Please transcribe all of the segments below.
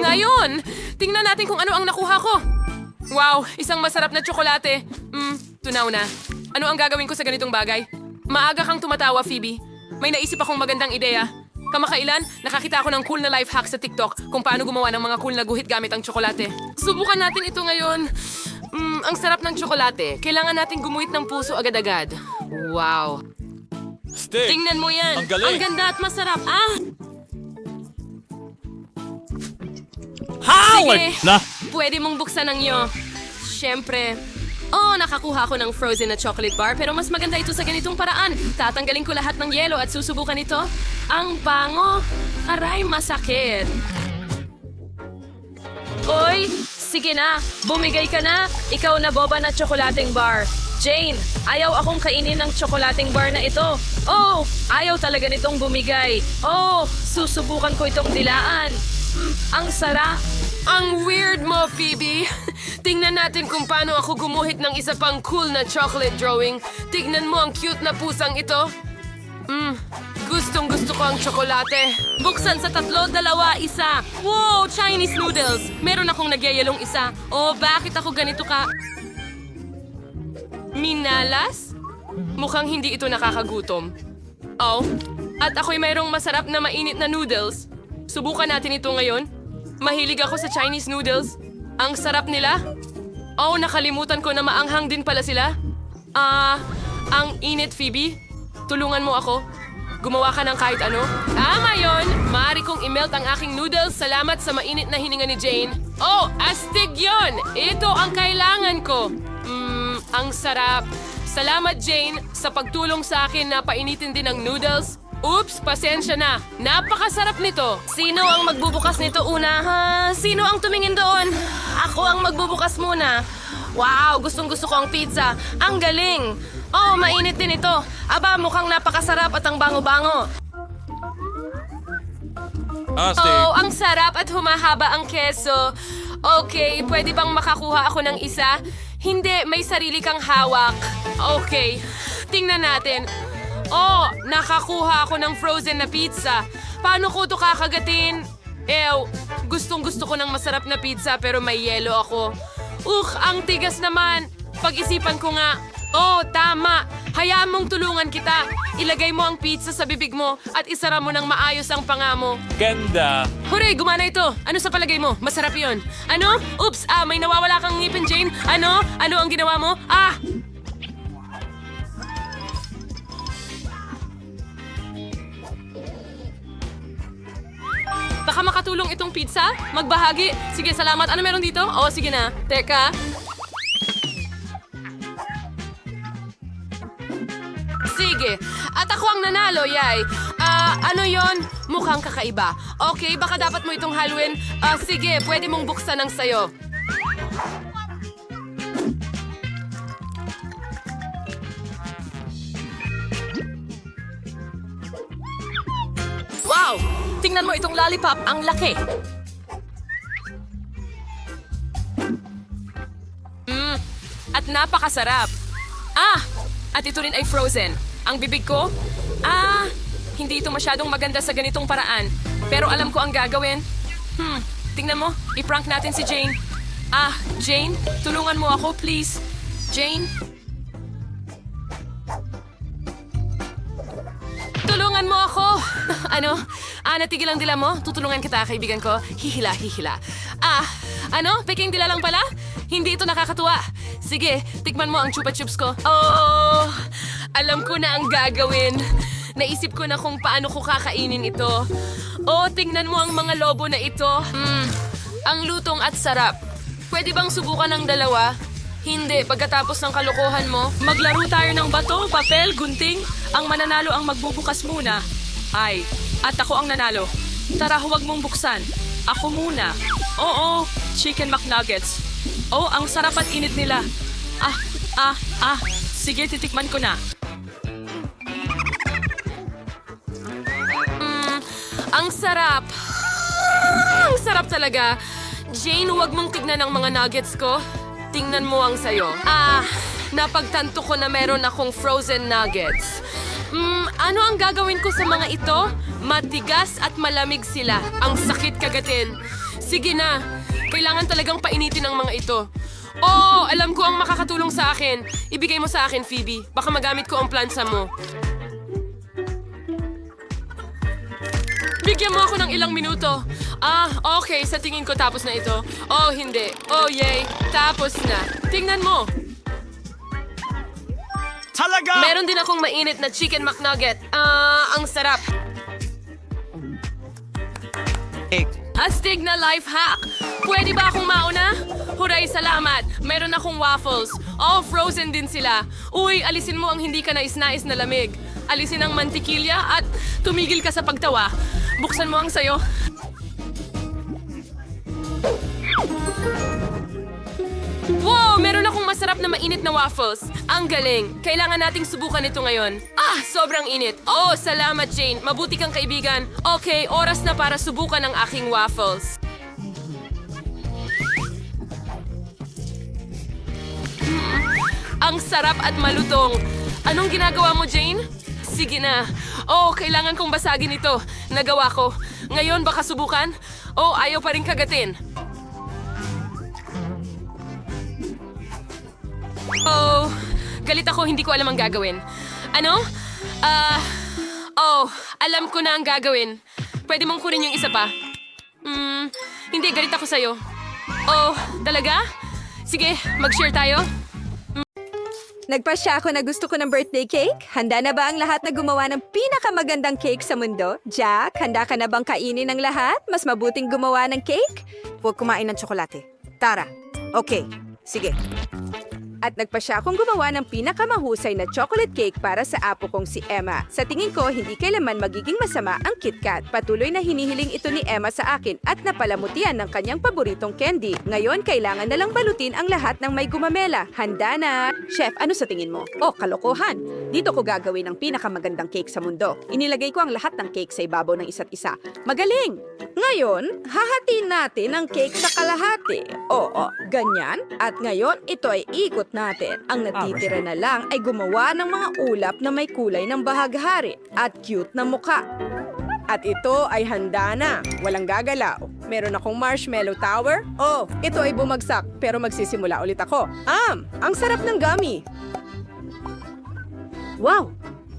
Ngayon, tingnan natin kung ano ang nakuha ko. Wow, isang masarap na tsokolate. Tunaw na. Ano ang gagawin ko sa ganitong bagay? Maaga kang tumatawa, Phoebe. May naisip akong magandang ideya. Kamakailan, nakakita ako ng cool na life hack sa TikTok kung paano gumawa ng mga cool na guhit gamit ang tsokolate. Subukan natin ito ngayon. Ang sarap ng tsokolate. Kailangan natin gumuhit ng puso agad-agad. Wow. Stick! Tingnan mo yan. Ang galing. Ang ganda at masarap. Howard! Sige, pwede mong buksan ang iyo. Siyempre. Nakakuha ko ng frozen na chocolate bar pero mas maganda ito sa ganitong paraan. Tatanggalin ko lahat ng yelo at susubukan ito. Ang bango. Aray, masakit. Oy, sige na. Bumigay ka na. Ikaw na boba na tsokolating bar. Jane, ayaw akong kainin ng tsokolating bar na ito. Ayaw talaga nitong bumigay. Susubukan ko itong dilaan. Ang sarap. Ang weird mo, Phoebe. Tingnan natin kung paano ako gumuhit ng isa pang cool na chocolate drawing. Tignan mo ang cute na pusang ito. Gustong gusto ko ang tsokolate. Buksan sa 3, 2, 1. Wow, Chinese noodles. Meron akong nagyayalong isa. Bakit ako ganito ka? Minalas? Mukhang hindi ito nakakagutom. At ako'y mayroong masarap na mainit na noodles. Subukan natin ito ngayon. Mahilig ako sa Chinese noodles. Ang sarap nila. Nakalimutan ko na maanghang din pala sila. Ang init, Phoebe. Tulungan mo ako. Gumawa ka ng kahit ano. Tama yun! Maaari kong i-melt ang aking noodles. Salamat sa mainit na hininga ni Jane. Astig yun! Ito ang kailangan ko. Ang sarap. Salamat, Jane, sa pagtulong sa akin na painitin din ang noodles. Oops, pasensya na. Napakasarap nito. Sino ang magbubukas nito una, ha? Sino ang tumingin doon? Ako ang magbubukas muna. Wow, gustong-gusto ko ang pizza. Ang galing. Mainit din ito. Aba, mukhang napakasarap at ang bango-bango. Ang sarap at humahaba ang keso. Okay, pwede bang makakuha ako ng isa? Hindi, may sarili kang hawak. Okay, tingnan natin. Nakakuha ako ng frozen na pizza. Paano ko ito kakagatin? Gustong-gusto ko ng masarap na pizza pero may yelo ako. Ang tigas naman. Pag-isipan ko nga. Tama. Hayaan mong tulungan kita. Ilagay mo ang pizza sa bibig mo at isara mo ng maayos ang panga mo. Ganda! Hooray, gumana ito. Ano sa palagay mo? Masarap yon. Ano? Oops, may nawawala kang ngipin, Jane. Ano? Ano ang ginawa mo? Baka makatulong itong pizza? Magbahagi? Sige, salamat. Ano meron dito? Sige na. Teka. Sige. At ako ang nanalo, yay. Ano yon? Mukhang kakaiba. Okay, baka dapat mo itong haluin. Sige, pwede mong buksan ang sayo. Wow! Tingnan mo itong lollipop, ang laki. At napakasarap. At ito rin ay frozen. Ang bibig ko, hindi ito masyadong maganda sa ganitong paraan. Pero alam ko ang gagawin. Tingnan mo, i-prank natin si Jane. Jane, tulungan mo ako, please. Jane? Tulungan mo ako! Ano? Natigil ang dila mo? Tutulungan kita, kaibigan ko. Hihila, hihila. Peking dila lang pala? Hindi ito nakakatuwa. Sige, tikman mo ang chupa chups ko. Alam ko na ang gagawin. Naisip ko na kung paano ko kakainin ito. Tingnan mo ang mga lobo na ito. Ang lutong at sarap. Pwede bang subukan ng dalawa? Hindi, pagkatapos ng kalokohan mo, maglaro tayo ng bato, papel, gunting. Ang mananalo ang magbubukas muna. At ako ang nanalo. Tara, huwag mong buksan. Ako muna. Oo, chicken McNuggets. Ang sarap at init nila. Sige, titikman ko na. Ang sarap. Ang sarap talaga. Jane, huwag mong tignan ang mga nuggets ko. Tingnan mo ang sayo. Napagtanto ko na meron akong frozen nuggets. Ano ang gagawin ko sa mga ito? Matigas at malamig sila. Ang sakit kagatin. Sige na. Kailangan talagang painitin ang mga ito. Oh, alam ko ang makakatulong sa akin. Ibigay mo sa akin, Phoebe. Baka magamit ko ang plansa mo. Bigyan mo ako ng ilang minuto. Okay. Sa tingin ko tapos na ito. Oh, hindi. Oh, yay. Tapos na. Tingnan mo. Talaga! Meron din akong mainit na chicken McNugget. Ang sarap. Astig na life hack. Pwede ba akong mauna? Huray, salamat. Meron akong waffles. Oh, frozen din sila. Uy, alisin mo ang hindi ka nais-nais na lamig. Alisin ang mantikilya at tumigil ka sa pagtawa. Buksan mo ang sayo. Wow! Meron akong masarap na mainit na waffles. Ang galing. Kailangan nating subukan ito ngayon. Sobrang init. Oh, salamat, Jane. Mabuti kang kaibigan. Okay, oras na para subukan ang aking waffles. Ang sarap at malutong. Anong ginagawa mo, Jane? Sige na. Oh, kailangan kong basagin ito. Nagawa ko. Ngayon, baka subukan? Oh, ayaw pa rin kagatin. Oh, galit ako, hindi ko alam ang gagawin. Ano? Alam ko na ang gagawin. Pwede mong kunin yung isa pa. Hindi, galit ako sa'yo. Oh, talaga? Sige, mag-share tayo. Nagpasya ako na gusto ko ng birthday cake. Handa na ba ang lahat na gumawa ng pinakamagandang cake sa mundo? Jack, handa ka na bang kainin ng lahat? Mas mabuting gumawa ng cake? Huwag kumain ng tsokolate. Tara. Okay. Sige. At nagpasya akong gumawa ng pinakamahusay na chocolate cake para sa apo kong si Emma. Sa tingin ko, hindi kailanman magiging masama ang KitKat. Patuloy na hinihiling ito ni Emma sa akin at napalamutian ng kanyang paboritong candy. Ngayon, kailangan na lang balutin ang lahat ng may gumamela. Handa na! Chef, ano sa tingin mo? Oh, kalokohan! Dito ko gagawin ang pinakamagandang cake sa mundo. Inilagay ko ang lahat ng cake sa ibabaw ng isa't isa. Magaling! Ngayon, hahatiin natin ang cake sa kalahati. Oo, ganyan. At ngayon, ito ay ikot natin. Ang natitira na lang ay gumawa ng mga ulap na may kulay ng bahaghari at cute na muka. At ito ay handa na. Walang gagalaw. Meron akong marshmallow tower. Oh, ito ay bumagsak pero magsisimula ulit ako. Ang sarap ng gummy. Wow!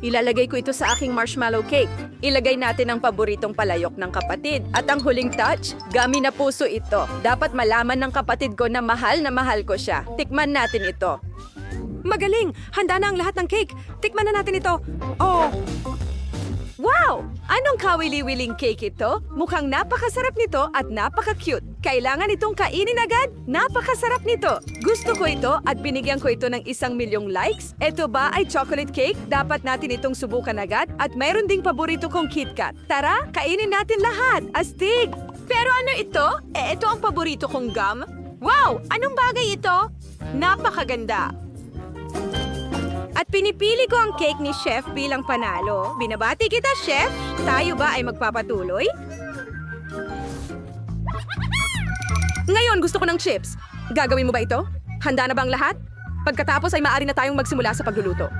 Ilalagay ko ito sa aking marshmallow cake. Ilagay natin ang paboritong palayok ng kapatid. At ang huling touch, gummy na puso ito. Dapat malaman ng kapatid ko na mahal ko siya. Tikman natin ito. Magaling! Handa na ang lahat ng cake. Tikman na natin ito. Oh! Wow! Anong kawili-wiling cake ito? Mukhang napakasarap nito at napaka-cute. Kailangan itong kainin agad? Napakasarap nito. Gusto ko ito at binigyan ko ito ng 1,000,000 likes. Ito ba ay chocolate cake? Dapat natin itong subukan agad at mayroon ding paborito kong KitKat. Tara, kainin natin lahat. Astig! Pero ano ito? Ito ang paborito kong gum. Wow! Anong bagay ito? Napakaganda. At pinipili ko ang cake ni Chef bilang panalo. Binabati kita, Chef. Tayo ba ay magpapatuloy? Ngayon, gusto ko ng chips. Gagawin mo ba ito? Handa na ba ang lahat? Pagkatapos ay maaari na tayong magsimula sa pagluluto.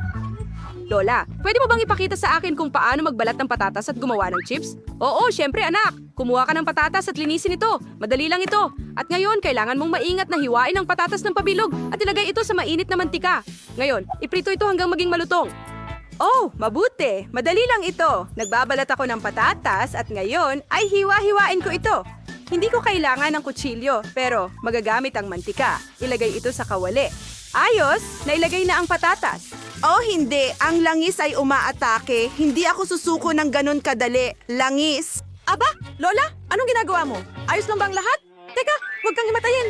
Lola, pwede mo bang ipakita sa akin kung paano magbalat ng patatas at gumawa ng chips? Oo, syempre anak. Kumuha ka ng patatas at linisin ito. Madali lang ito. At ngayon, kailangan mong maingat na hiwain ang patatas ng pabilog at ilagay ito sa mainit na mantika. Ngayon, iprito ito hanggang maging malutong. Oh, mabuti. Madali lang ito. Nagbabalat ako ng patatas at ngayon ay hiwa-hiwain ko ito. Hindi ko kailangan ng kutsilyo, pero magagamit ang mantika. Ilagay ito sa kawali. Ayos, nailagay na ang patatas. Oh, hindi. Ang langis ay umaatake. Hindi ako susuko ng ganun kadali. Langis. Aba, Lola, anong ginagawa mo? Ayos lang bang lahat? Teka, huwag kang himatayin.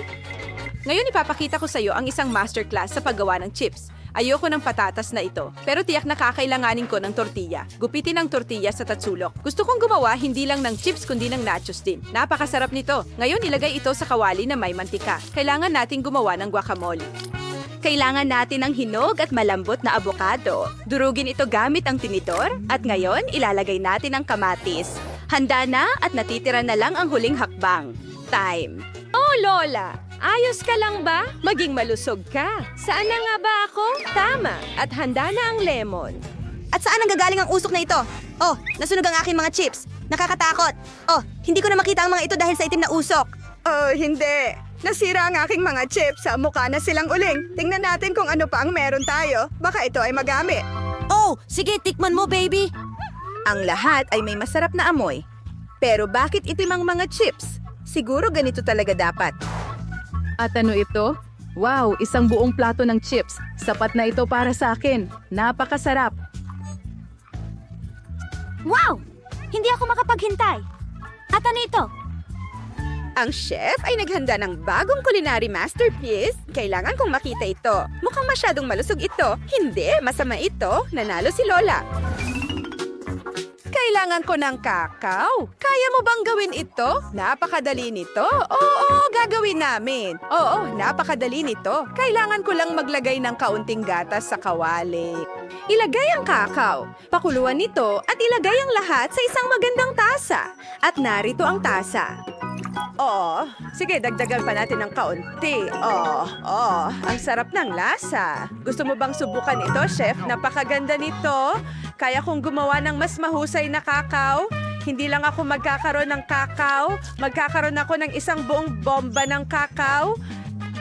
Ngayon ipapakita ko sa iyo ang isang masterclass sa paggawa ng chips. Ayoko ng patatas na ito, pero tiyak na kakailanganin ko ng tortilla. Gupitin ang tortilla sa tatsulok. Gusto kong gumawa hindi lang ng chips kundi ng nachos din. Napakasarap nito. Ngayon ilagay ito sa kawali na may mantika. Kailangan nating gumawa ng guacamole. Kailangan natin ng hinog at malambot na abokado. Durugin ito gamit ang tinidor. At ngayon, ilalagay natin ang kamatis. Handa na at natitira na lang ang huling hakbang. Time. Oh, Lola! Ayos ka lang ba? Maging malusog ka. Saan na nga ba ako? Tama. At handa na ang lemon. At saan ang gagaling ang usok na ito? Oh, nasunog ang aking mga chips. Nakakatakot. Oh, hindi ko na makita ang mga ito dahil sa itim na usok. Oh, hindi. Nasira ang aking mga chips sa mukha na silang uling. Tingnan natin kung ano pa ang meron tayo. Baka ito ay magamit. Oh, sige, tikman mo, baby. Ang lahat ay may masarap na amoy. Pero bakit itim ang mga chips? Siguro ganito talaga dapat. At ano ito? Wow, isang buong plato ng chips. Sapat na ito para sa akin. Napakasarap. Wow! Hindi ako makapaghintay. At ano ito? Ang chef ay naghanda ng bagong culinary masterpiece. Kailangan kong makita ito. Mukhang masyadong malusog ito. Hindi, masama ito. Nanalo si Lola. Kailangan ko ng kakao. Kaya mo bang gawin ito? Napakadali nito. Oo, gagawin namin. Oo, napakadali nito. Kailangan ko lang maglagay ng kaunting gatas sa kawali. Ilagay ang kakao, pakuluan nito at ilagay ang lahat sa isang magandang tasa. At narito ang tasa. Oo, sige, dagdagan pa natin ng kaunti. Ang sarap ng lasa. Gusto mo bang subukan ito, chef? Napakaganda nito. Kaya kong gumawa ng mas mahusay na kakao. Hindi lang ako magkakaroon ng kakao, magkakaroon ako ng isang buong bomba ng kakao.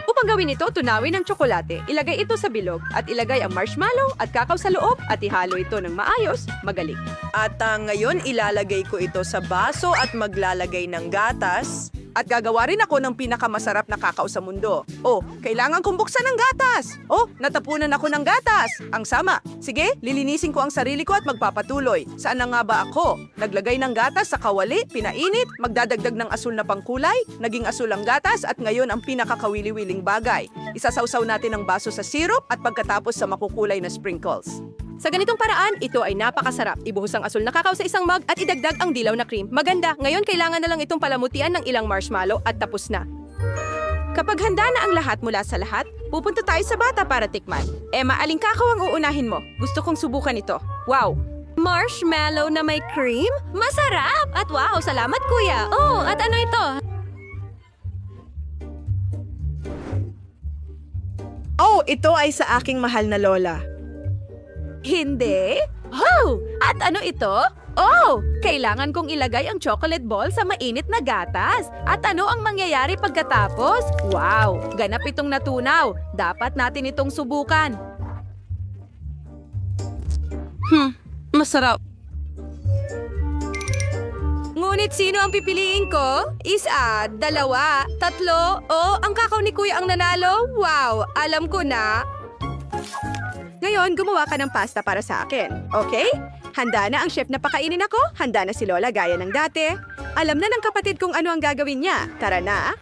Upang gawin ito, tunawin ang tsokolate. Ilagay ito sa bilog at ilagay ang marshmallow at kakao sa loob at ihalo ito ng maayos. Magaling. At ngayon ilalagay ko ito sa baso at maglalagay ng gatas. At gagawa rin ako ng pinakamasarap na kakao sa mundo. Oh, kailangan kong buksan ng gatas. Oh, natapunan ako ng gatas. Ang sama. Sige, lilinisin ko ang sarili ko at magpapatuloy. Saan na nga ba ako? Naglagay ng gatas sa kawali, pinainit, magdadagdag ng asul na pangkulay, naging asul ang gatas at ngayon ang pinakakawili-wiling bagay. Isasawsaw natin ang baso sa syrup at pagkatapos sa makukulay na sprinkles. Sa ganitong paraan, ito ay napakasarap. Ibuhos ang asul na kakao sa isang mug at idagdag ang dilaw na cream. Maganda. Ngayon, kailangan na lang itong palamutian ng ilang marshmallow at tapos na. Kapag handa na ang lahat mula sa lahat, pupunta tayo sa bata para tikman. Emma, aling kakao ang uunahin mo? Gusto kong subukan ito. Wow! Marshmallow na may cream? Masarap! At wow, salamat kuya! Oh, at ano ito? Oh, ito ay sa aking mahal na lola. Hindi? Oh! At ano ito? Oh! Kailangan kong ilagay ang chocolate ball sa mainit na gatas. At ano ang mangyayari pagkatapos? Wow! Ganap itong natunaw. Dapat natin itong subukan. Masarap. Ngunit sino ang pipiliin ko? Isa, dalawa, tatlo, o ang kakao ni kuya ang nanalo? Wow! Alam ko na. Ngayon, gumawa ka ng pasta para sa akin, okay? Handa na ang chef na pakainin ako? Handa na si Lola gaya ng dati? Alam na ng kapatid kung ano ang gagawin niya. Tara na!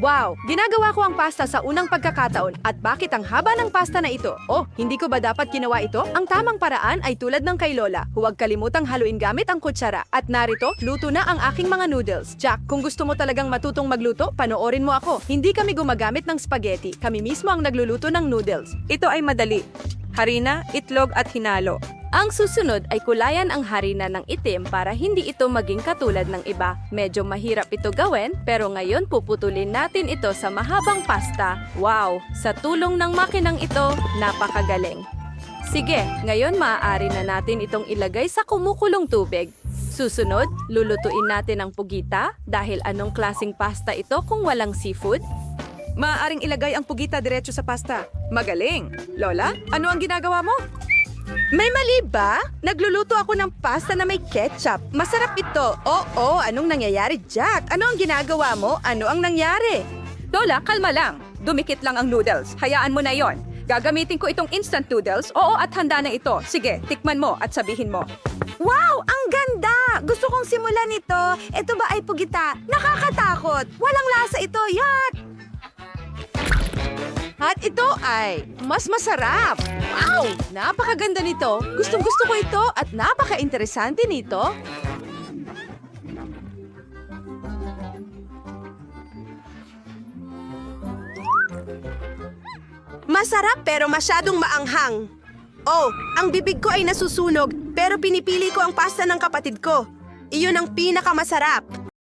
Wow! Ginagawa ko ang pasta sa unang pagkakataon at bakit ang haba ng pasta na ito? Oh, hindi ko ba dapat ginawa ito? Ang tamang paraan ay tulad ng kay Lola. Huwag kalimutang haluin gamit ang kutsara. At narito, luto na ang aking mga noodles. Jack, kung gusto mo talagang matutong magluto, panoorin mo ako. Hindi kami gumagamit ng spaghetti. Kami mismo ang nagluluto ng noodles. Ito ay madali. Harina, itlog at hinalo. Ang susunod ay kulayan ang harina ng itim para hindi ito maging katulad ng iba. Medyo mahirap ito gawin, pero ngayon puputulin natin ito sa mahabang pasta. Wow! Sa tulong ng makinang ito, napakagaling. Sige, ngayon maaari na natin itong ilagay sa kumukulong tubig. Susunod, lulutuin natin ang pugita dahil anong klaseng pasta ito kung walang seafood? Maaaring ilagay ang pugita diretso sa pasta. Magaling! Lola, ano ang ginagawa mo? May mali ba? Nagluluto ako ng pasta na may ketchup. Masarap ito. Oo, anong nangyayari, Jack? Ano ang ginagawa mo? Ano ang nangyari? Lola, kalma lang. Dumikit lang ang noodles. Hayaan mo na yon. Gagamitin ko itong instant noodles. Oo, at handa na ito. Sige, tikman mo at sabihin mo. Wow! Ang ganda! Gusto kong simulan ito. Ito ba ay pugita? Nakakatakot! Walang lasa ito! Yak! At ito ay mas masarap. Wow! Napakaganda nito. Gustong-gusto ko ito at napaka-interesante nito. Masarap pero masyadong maanghang. Oh, ang bibig ko ay nasusunog pero pinipili ko ang pasta ng kapatid ko. Iyon ang pinakamasarap.